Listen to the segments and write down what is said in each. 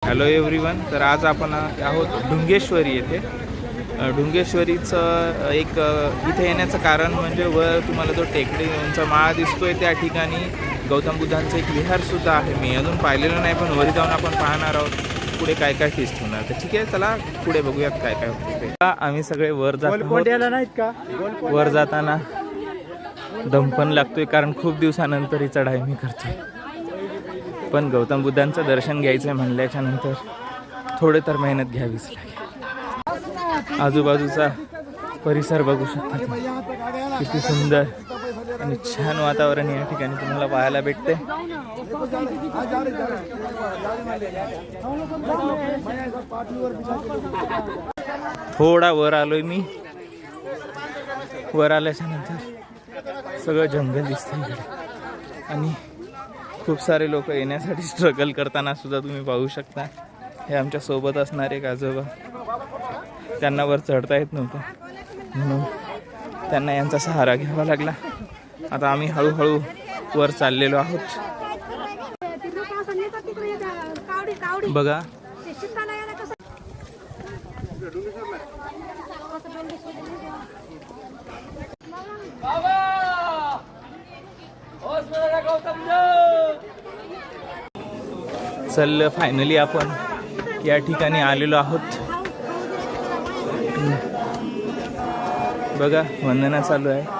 Hello everyone. तर आज आपण आहोत ढुंगेश्वरी येथे. ढुंगेश्वरीचं एक इथे येण्याचं कारण म्हणजे वर तुम्हाला जो टेकडी उंच माळा दिसतोय त्या ठिकाणी गौतम बुद्धांचं एक विहारसुद्धा आहे. मी अजून पाहिलेलं नाही, पण वरी जाऊन आपण पाहणार आहोत पुढे काय काय फिस्ट होणार. तर ठीक आहे, चला पुढे बघूयात काय काय होते. आम्ही सगळे वर जातो. वर जाताना दम पण लागतोय कारण खूप दिवसानंतर ही चढाई मी करतोय. पण गौतम बुद्धांचं दर्शन घ्यायचं म्हणल्याच्या नंतर थोडे तर मेहनत घ्यावीच लागेल. आजूबाजूचा परिसर बघू शकता, किती सुंदर आणि छान वातावरण या ठिकाणी तुम्हाला पाहायला भेटते. थोडा वर आलोय मी. वर आल्याच्या नंतर सगळं जंगल दिसतंय इकडे आणि खूप सारे लोक येण्यासाठी स्ट्रगल करताना सुद्धा तुम्ही पाहू शकता. हे आमच्या सोबत असणारे एक आजोबा, त्यांना वर चढता येत नव्हतं म्हणून त्यांना यांचा सहारा घ्यावा लागला. आता आम्ही हळूहळू वर चाललेलो आहोत. बघा चल, फायनली आपण या ठिकाणी आलेलो आहोत. बघा वंदना चालू आहे.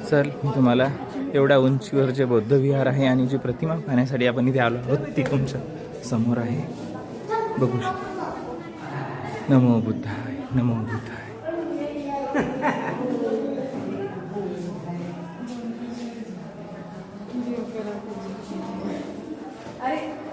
सर, मी तुम्हाला एवढ्या उंचीवर जे बौद्ध विहार आहे आणि जी प्रतिमा पाहण्यासाठी आपण इथे आलो आहोत ती तुमच्या समोर आहे. बघू शकता. नमो बुद्धाय, नमो बुद्धाय.